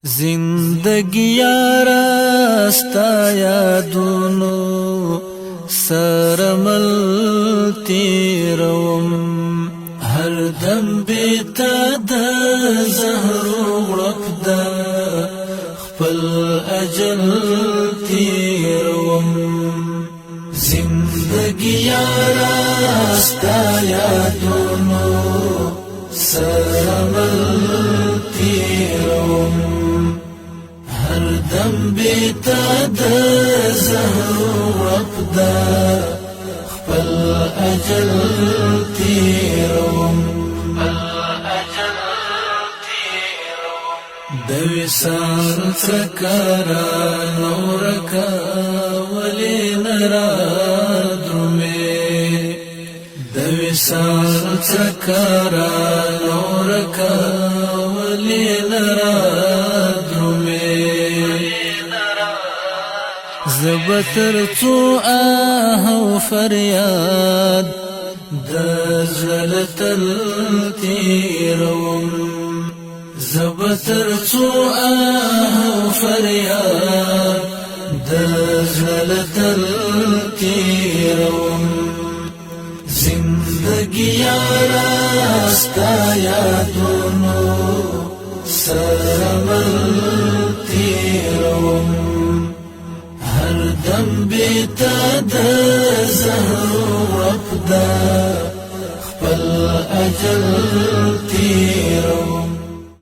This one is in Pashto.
زندگی یارا ستا یادونو سرمل تیروم هر دم بیتا دا زهر غرق دا خپل اجل تیروم زندگی یارا ستا یادونو سرمل تیروم هر دم بیتا دا زهر وقدا خپل اجل تیروم د وصال سکرا نورکا ولی نرا درومه د وصال سکرا نورکا ولی نرا زبتر تو آه و فریاد دزلتل تیروم زبتر تو آه و فریاد دزلتل تیروم زندگی یارا ستا یادونو سرمل تیروم هر دم بیتا دا زهر وقدا خپل اجل تیروم